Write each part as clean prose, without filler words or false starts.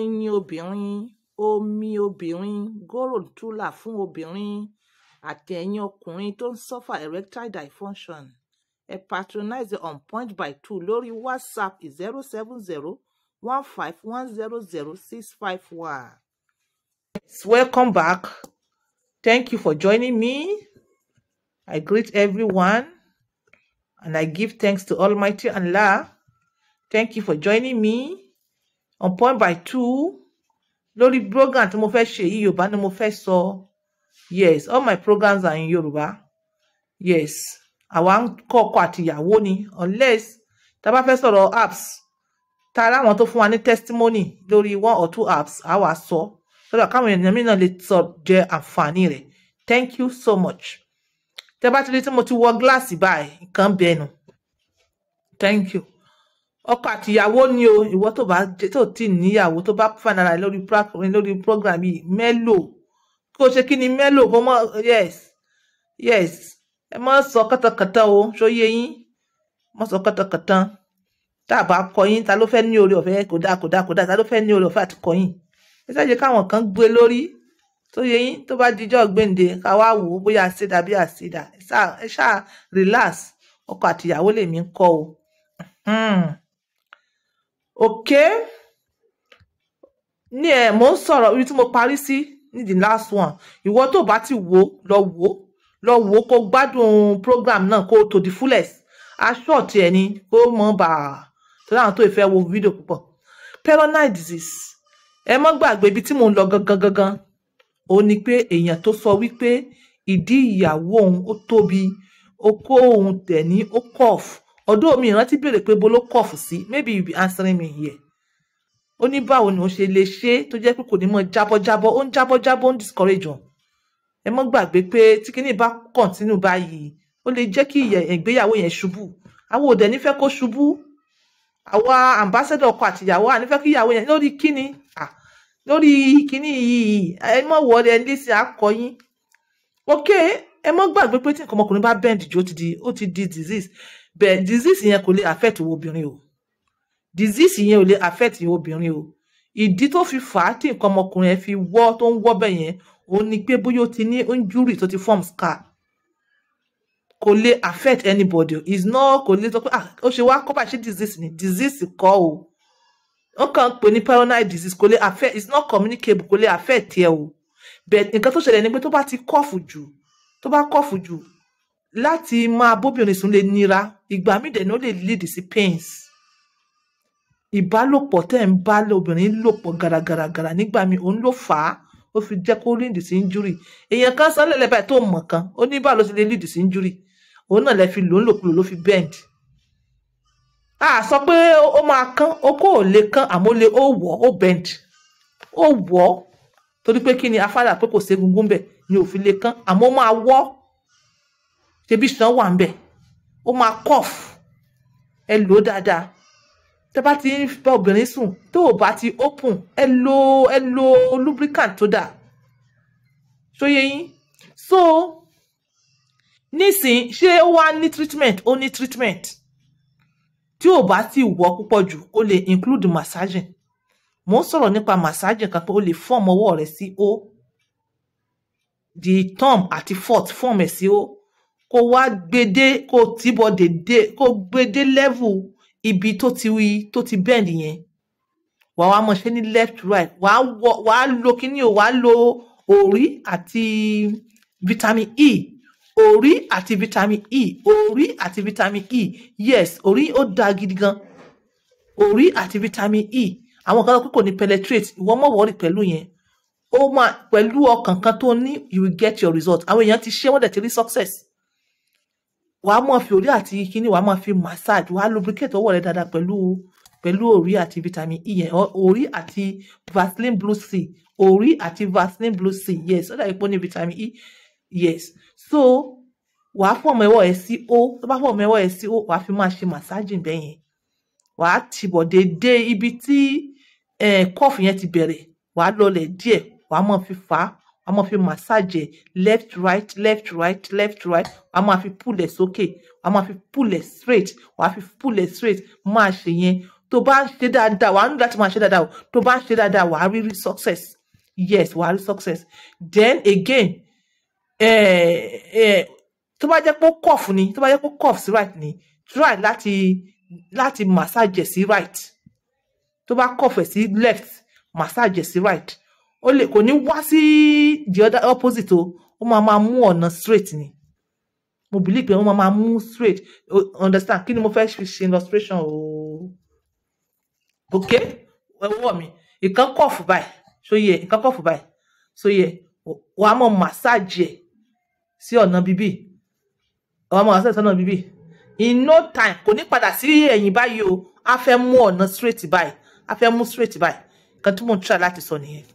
oyin obìnrin, omi obìnrin, góró tùlà fún obìnrin àti ẹ̀yin ọkùnrin tó ń suffer erectile dysfunction. Ẹ patronize on point by 2 lórí WhatsApp 070-15100651. Welcome back. Thank you for joining me. I greet everyone and I give thanks to Almighty Allah. Thank you for joining me on point by 2 lórí program tí mo fẹ́ ṣe yìí. Yorùbá ni mo fẹ́ sọ. Yes, all my programs are in Yorùbá. Yes, àwa ń kọ́ ọkọ àti ìyàwó ni, unless tá bá fẹ́ sọ̀rọ̀ apps tá láwọn tó fún wa ní testimony lórí 1 or 2 apps àwa sọ sọ́dọ̀ káwọn ènìyàn mìíràn lè sọ jẹ àǹfààní rẹ̀. Thank you so much. Tẹ́ bá ti rí tí mo ti wọ gíláàsì báyìí nǹkan bẹnu. Thank you. Ọkọ àti ìyàwó ni o, ìwọ tó bá tó ti níyàwó tó bá fanara lórí program yìí mélòó kó ṣe kí ni mélòó kó mọ. Yes ẹ má sọ kàtàkàtà o, ṣó yé yín, má sọ kàtàkàtà. Tá bá kọ yín ta ló fẹ́ ní oore ọ̀fẹ́ kódà ta ló fẹ́ ní oore ọ̀fẹ́ àti kọ yín. Ẹ ṣe káwọn kan gbé lórí, tó yé yín, tó bá dijọ́ gbéǹde ká wá wò ó bóyá àṣìdá bí àṣìdá. Ẹ ṣáà relax. Ọkọ àti ìyàwó lèmi ń kọ́ o. Okay, ní mo ń sọ̀rọ̀ ibi tí mo parí sí ní the last one. Ìwọ tó bá ti wò lọ wò kó gbádùn program náà kó to the fullest. Aṣọ ti ẹ ni kó mọ bá tó láwọn tó ìfẹ́ wo fídíò púpọ̀. Peroneal disease. Ẹ má gbàgbé ibi tí mo ń lọ gangan. Ó ní pé èèyàn tó sọ wípé ìdí ìyàwó òun ó tóbi, ó kó òun tẹ̀ ní ó cough. Although mi rántí béèrè pé bó ló cough sí. Maybe you be answering me here. Ó ní báwo ni ó ṣe lè ṣe tó jẹ́ pé kò ní mọ jábọ́. Ó ń jábọ́, ó ń discourage wọn. Ẹ má gbàgbé pé tí kíní bá continue báyìí, ó lè jẹ́ kí ìgbéyàwó yẹn ṣubú. Àwọn ò dẹ̀ ní fẹ́ kó ṣubú. Àwa ambassador ọkọ àti ìyàwó à ní fẹ́ kí ìyàwó yẹn lórí kíní. Lórí kíní yìí, ẹ má wọlé ẹ ní sí akọyín. Okay, ẹ má gbàgbé pé tí nǹkan ọmọkùnrin bá bend jù ó ti di disease. But disease yẹn kò lè affect obìnrin o. Disease yẹn ò lè affect obìnrin o. Ìdí tó fi fà á tí nǹkan ọmọkùnrin ẹ fi wọ́ tó ń wọ́ bẹ́ẹ̀ yẹn ó ní pé bóyá ó ti ní injury tó ti form scar. Kò lè affect anybody. Is not kò lè sọ pé ó ṣe wá kọ́ bá ṣe disease ni. Disease kọ́ o. Wọ́n kàn pè ní peroneal disease kò lè affect. It's not communicable kò lè affect ẹ o. But nǹkan tó ṣẹlẹ̀ ni pé tó bá ti cough jù láti máa bóbìnrin sùn lè nira. Ìgbà míì dẹ̀ ní ó lè lead sí pains. Ìbálòpọ̀ tẹ́ ń bá obìnrin lòpọ̀ gàràgàrà nígbà míì òun ló fà á ó fi jẹ́ kó lead sí injury. Èèyàn kan sọ lẹ́lẹ́ báyìí tó mọ̀ kan ó ní báwo ló ṣe lè lead sí injury. Òun náà lè fi lòkulò ló fi bend. Sọ pé ó máa kán okó ò lè kán àmọ́ ó wọ̀ ó bend. Ó wọ̀ torí pé kí ni afárá pé kò sí egungun bẹ̀ ni ò fi lè kán àmọ́ ó máa wọ́. Ṣebí ṣan wà ńbẹ̀. Ó máa cough. Ẹ lò dáadáa. Tẹ́ bá ti ń bá obìnrin sùn tó ò bá ti open ẹ lò lubricant tó dáa. Ṣó yé yín? So nísìn ṣé ó wá ní treatment? Ó ní treatment. Tí ò bá ti wọ́ púpọ̀ jù ó lè include massaging. Mo ń sọ̀rọ̀ nípa massaging kan pé ó lè form ọwọ́ rẹ̀ sí O. The thumb àti fourth form ẹ̀ sí O. Kó wá gbédé kó tìbọ̀ dédé kó gbédé level ibi tó ti bend yẹn. Wá mọ̀ ṣe ní left right. Wá lo kíní o, wá lo orí àti vitamin E. Orí àti vitamin E. Orí àti vitamin E. Yes, orí ó dá gidi gan. Orí àti vitamin E. Àwọn kan kò ní penetrate. Ìwọ mọ̀ worry pẹ̀lú yẹn. Ó máa pẹ̀lú ọkàn kan tó ní you will get your result. Àwọn èèyàn ti ṣe wọ́n dẹ̀ ti rí success. Wàá máa fi orí àti kíní wàá máa fi massage wàá lubricate ọwọ́ rẹ dáadáa pẹ̀lú orí àti vitamin E yẹn. Orí àti Vaseline Blue C. Orí àti Vaseline Blue C. Yes, ó dàbí pé ó ní vitamin E. Yes. So wàá fọ̀mọ̀ ẹwọ́ ẹ sí O. Tó bá fọ̀mọ̀ ẹwọ́ ẹ sí O wàá fi máa ṣe massaging bẹ́ẹ̀ yẹn. Wàá tìbọ̀ dédé ibi tí cough yẹn ti bẹ̀rẹ̀. Wàá lọlẹ̀ díẹ̀ wàá máa fi fà á. Wàá máa fi massage left right. Wàá máa fi pull ẹ̀ sókè. Wàá máa fi pull ẹ̀ straight. Máa ṣe yẹn tó bá ń ṣe dáadáa wàá ní láti máa ṣe dáadáa o tó bá ń ṣe dáadáa wàá rí success yes wàá rí success then again tó bá jẹ́ pé ó cough ni tó bá jẹ́ pé ó cough sí right ni try láti massage sí right tó bá cough sí left massage sí right ó lè kò ní wá sí the other opposite o ó máa mú ọ̀nà straight ni mo believe pé ó máa mú straight understand kí ni mo fẹ́ fi ṣe illustration o okay ọwọ́ mi ìkan cough báyìí so yẹ ìkan cough báyìí so yẹ wàá mọ massage ẹ̀ sí ọ̀nà bíbí wàá mọ massage sí ọ̀nà bíbí in no time kò ní padà sí ẹ̀yìn báyìí o a fẹ́ mú ọ̀nà straight báyìí a fẹ́ mú straight báyìí kan tí mo ń try láti sọ nìyẹn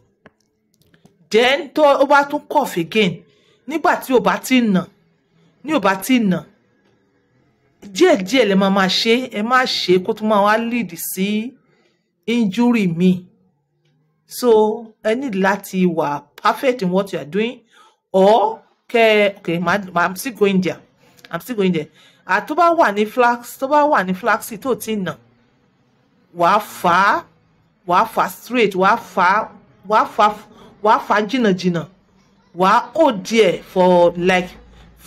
then tó o bá tún cough again nígbà tí o bá ti nà ní o bá ti nà díẹ̀díẹ̀ lè máa ṣe ẹ má ṣe kó tún máa wá lead sí injury mi so ẹ need láti wà perfect in what you are doing or okay I'm still going there tó bá wà ní flax tó ti nà wàá fà straight wàá fà jìnnàjìnnà wàá hold there for like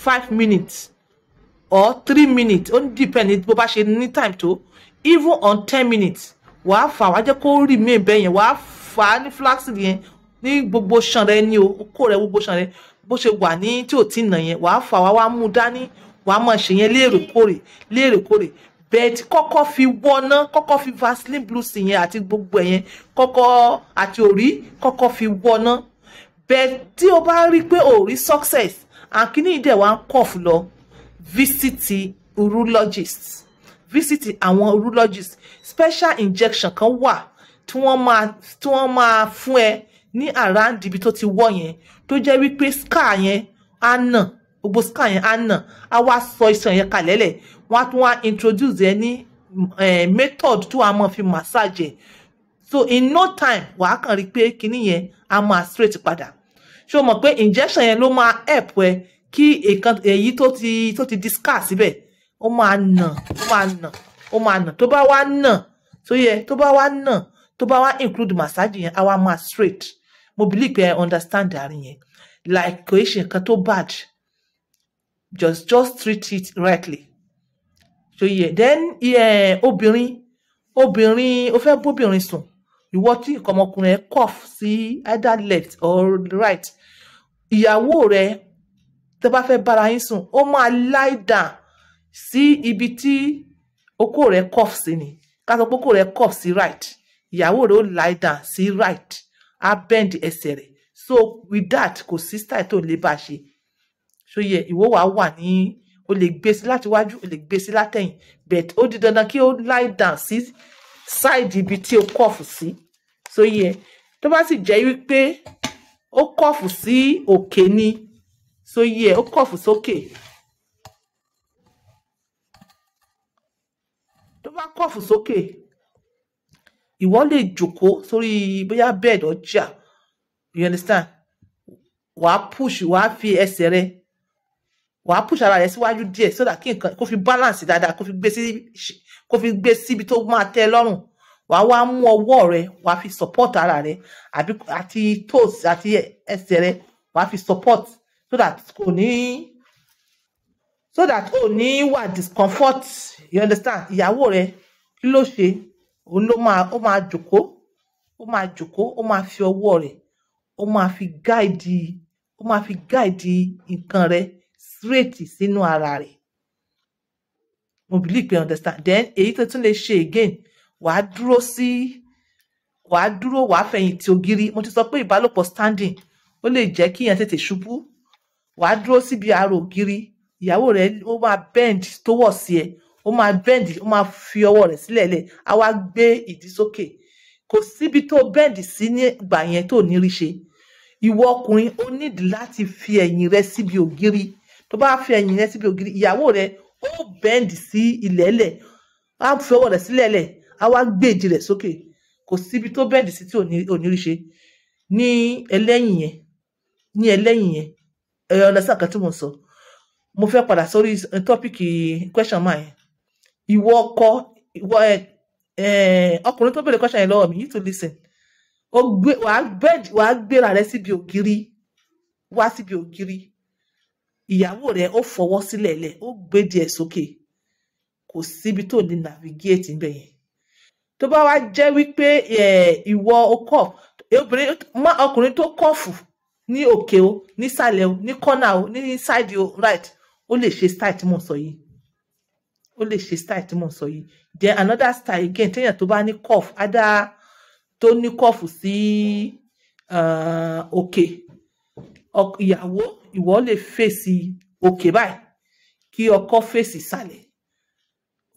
5 minutes or 3 minutes ó depend bó bá ṣe ní time tó even on 10 minutes wàá fà wàá jẹ́ kó remain bẹ́ẹ̀ yẹn wàá fà ní flax yẹn ní gbogbo ṣan rẹ ní o kó rẹ gbogbo ṣan rẹ bó ṣe wà ní tí ò tí nà yẹn wàá fà wàá mú dání wàá máa ṣe yẹn léèrèkórè bẹ́ẹ̀ kọ́kọ́ fi wọ́ná kọ́kọ́ fi vaseline blue sí yẹn àti gbogbo ẹ̀yẹn kọ́kọ́ àti orí kọ́kọ́ fi wọ́ná bẹ́ẹ̀ tí o bá rí pé o rí success àkíní ìdẹ̀ wá ń cough lọ visit urologist àwọn urologist special injection kan wà tí wọ́n máa fún ẹ ní around ibi tó ti wọ́ yẹn tó jẹ́ wípé scar yẹn á nà gbogbo scar yẹn á nà á wá sọ iṣan yẹn kalẹ̀lẹ̀ wọ́n á tún wá introduce ẹ ní method tó a máa fi massage ẹ so in no time wàá kàn rí pé kinní yẹn á máa straight padà ṣé o mọ̀ pé injection yẹn ló máa help ẹ kí èyí tó ti di scar síbẹ̀ ó máa nà tó bá wá nà tó yẹ tó bá wá include massage yẹn á wá máa straight mo believe pé I understand àárín yẹn like kò ṣe nǹkan tó bad just treat it rightly so yeah then obìnrin ó fẹ́ bóbìnrin sùn ìwọ tí nǹkan ọmọkùnrin ẹ cough sí either left or right ìyàwó rẹ tó bá fẹ́ bára yín sùn ó máa lie down sí ibi tí okó rẹ cough sí ni ká sọ pé okó rẹ cough sí right ìyàwó rẹ ó lie down sí right á bend ẹsẹ̀ rẹ̀ so with that kò sí style tó lè bá ṣe so yẹ ìwọ wà ní o lè gbé sí láti wájú o lè gbé sí látẹ̀yìn but ó di dandan kí ó lie down sí side ibi tí o cough sí so yẹ tó bá sì jẹ́ wípé ó cough sí òkè ni so yẹ ó cough sókè tó bá cough sókè ìwọ lè jókòó sórí bóyá bed or chair you understand wàá fi ẹsẹ̀ rẹ wàá push ara rẹ síwájú díẹ̀ so that kí nǹkan kó fi balance dáadáa kó fi gbé síbi tó máa tẹ́ lọ́rùn wàá wá mú ọwọ́ rẹ wàá fi support ara rẹ àti toes àti ẹsẹ̀ rẹ wàá fi support so that kò ní wà discomfort you understand ìyàwó rẹ kí ló ṣe òun ló máa jókòó ó máa fi ọwọ́ rẹ̀ ó máa fi guide nǹkan rẹ̀ straight sínú ara rẹ̀ mo believe pé understand then èyí tó tún lè ṣe again wàá dúró wàá fẹ̀yìntì ògiri mo ti sọ pé ìbálòpọ̀ standing ó lè jẹ́ kí èèyàn tètè ṣubú wàá dúró síbi àárò ògiri ìyàwó rẹ̀ ó máa bend towards sí ẹ ó máa bend ó máa fi ọwọ́ rẹ̀ sílẹ̀ lẹ̀ á wá gbé ìdí sókè kò síbi tó bend sí ní ìgbà yẹn tó ní rí ṣe ìwọ ọkùnrin ó nídìí láti fi ẹ̀yìn rẹ̀ síbi ògiri tó bá fi ẹ̀yìn rẹ̀ síbi ògiri ìyàwó rẹ̀ ó bend sí ilẹ̀ẹ́lẹ̀ á fi ọwọ́ rẹ̀ sílẹ̀ lẹ̀ á wá gbé ìdí rẹ̀ sókè kò síbi tó bend sí tí ò ní rí ṣe ní ẹlẹ́yìn yẹn ẹ̀yọ́ ọ̀dọ́sàn kan tí mo sọ mo fẹ́ padà sórí tọ́pìkì question máa yẹn ìwọ ọkọ ọkùnrin tó bèrè question yẹn lọ́wọ́ mi, you to listen. Wàá gbéra rẹ síbi ògiri, wá síbi ògiri. Ìyàwó rẹ ó fọwọ́ sílẹ̀ lẹ̀, ó gbé díẹ̀ sókè. Kò síbi tó lè navigate níbẹ̀ yẹn. Tó bá wá jẹ́ wípé ìwọ o cough, ọkùnrin tó cough ní òkè o, nísàlẹ̀ o, ní corner o, ní side o, right, ó lè ṣe style tí mo sọ yìí. Ó lè ṣe style tí mo sọ yìí. Then another style again, téèyàn tó bá ní cough, tó ní cough sí òkè. Ìwọ lè fèsì òkè báyìí, kí ọkọ fèsì ìsàlẹ̀.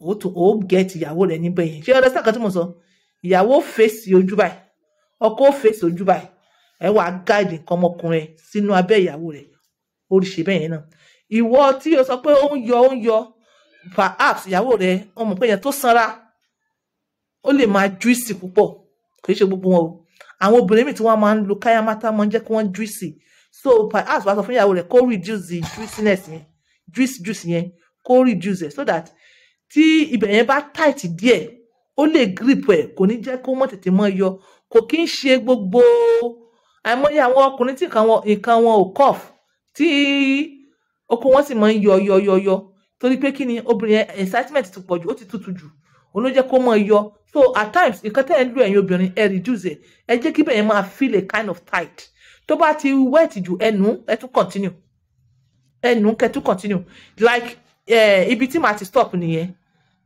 Ó get ìyàwó rẹ̀ níbẹ̀ yẹn. Ṣé o understand kan tí mo sọ? Ìyàwó fèsì ojú báyìí, ọkọ fèsì ojú báyìí. Ẹ wá guide nǹkan ọmọkùnrin sínú abẹ́ ìyàwó rẹ̀. Oríṣi bẹ́ẹ̀ yẹn náà. Ìwọ tí o sọ pé ó ń yọ, perhaps ìyàwó rẹ̀, ọmọ pé yẹn tó sanra, ó lè máa juicy púpọ̀. Kì í ṣe gbogbo wọn o. Àwọn obìnrin míì tí wọ́n máa ń lo káyámátá máa ń jẹ́ kí wọ́n juicy. So perhaps wàá sọ fún ìyàwó rẹ̀ kó reduce the juiciness yẹn, juice yẹn, kó reduce it so that tí ibẹ̀ yẹn bá tight díẹ̀, ó lè grip ẹ̀, kò ní jẹ́ kó mọ́ tètè mọ́ yọ. Kò kí ń ṣe gbogbo àìmọye àwọn ọkùnrin tí nǹkan wọn ò cough, tí okó wọn sì máa ń yọ. Torí pé kí ni, obìnrin yẹn excitement ti pọ̀ jù, ó ti tútù jù. Òun ló jẹ́ kó mọ́ yọ. So at times, nǹkan tẹ́ ẹ̀ ń lo ẹ̀yin obìnrin, ẹ reduce ẹ̀. Ẹ jẹ́ kí ibẹ̀ yẹn máa feel a kind of tight. Tó bá ti wet jù, ẹ tún continue. Kẹ́ tún continue. Like ibi tí màá ti stop nìyẹn.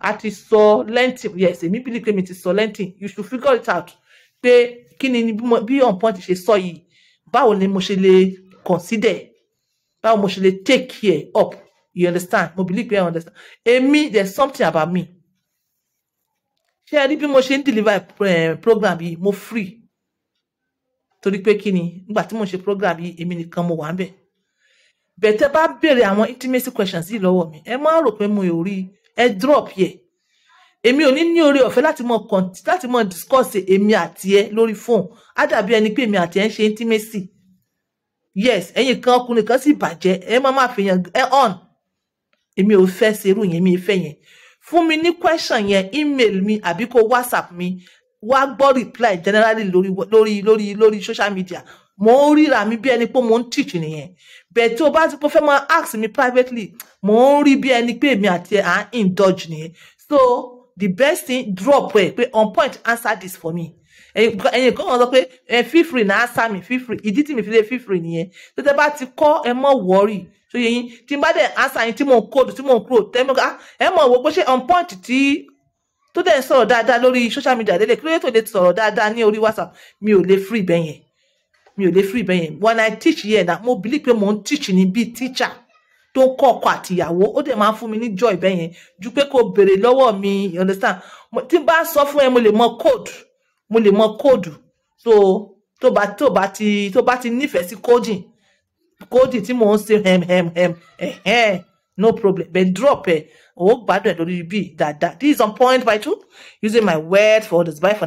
A ti sọ length, yes, èmi believe pé mi ti sọ length. You should figure it out. Pé kí ni bí on point ṣe sọ yìí, báwo ni mo ṣe lè consider, báwo mo ṣe lè take care up. You understand? Mo believe pé I understand. Èmi, there's something about me. Ṣé ẹ rí bí mo ṣe ń deliver program yìí, mo free. Torí pé kí ni, nígbà tí mo ṣe program yìí, èmi nìkan mo wà ń bẹ̀. Bẹ̀tẹ̀ bá béèrè àwọn intimacy questions yìí lọ́wọ́ mi, ẹ má rò pé mo ò rí, ẹ drop yẹ. Èmi ò ní oore ọ̀fẹ́ láti mọ discuss èmi àti ẹ lórí phone. Á dàbí ẹni pé èmi àti ẹ ń ṣe intimacy. Yes, ẹ̀yin kan ọkùnrin kan sì bàjẹ́, ẹ máa fi yàn on. Èmi ò fẹ́ ṣerú yẹn, mi ò fẹ́ yẹn. Fún mi ní question yẹn, email mi àbí kó WhatsApp mi, wá gbọ́ reply generally lórí social media. Mo ń ríra mi bí ẹni pé mo ń teach nìyẹn. Bẹ́ẹ̀ tí o bá ti pé fẹ́ máa ask me privately, mo ń rí bí ẹni pé èmi àti ẹ à ń indulge nìyẹn. So the best thing, drop ẹ pé on point, answer this for me. Ẹ̀yin kan wọ́n sọ pé feel free na answer me, feel free. Ìdí tí mi fi lè feel free nìyẹn. Tó tẹ́ bá ti kọ́, ẹ mọ̀ worry. So yẹn tí n bá dẹ̀ answer yín tí mo ń code, tí mo ń kúrò, ẹ mọ̀ wò pé ṣé on point tí tó dẹ̀ ń sọ̀rọ̀ dáadáa lórí social media lélẹ̀, kí ló yẹ tó lè sọ̀rọ̀ dáadáa ní orí WhatsApp. Mi ò lè free bẹ́yẹn. When I teach here, na mo believe pé mo ń teach ní bí teacher tó ń kọ́ ọkọ àti ìyàwó. Ó dẹ̀ máa ń fún mi ní joy bẹ́yẹn ju pé kó béèrè lọ́wọ́ mi, you understand? Tí n bá sọ fún ẹ, mo lè mọ code. So tó bá ti nífẹ̀ẹ́ sí coding tí mo ń ṣe no problem. But drop ẹ, ó gbádùn ẹ lórí bí dáadáa. This is on point by 2, using my word for others. Bye for now.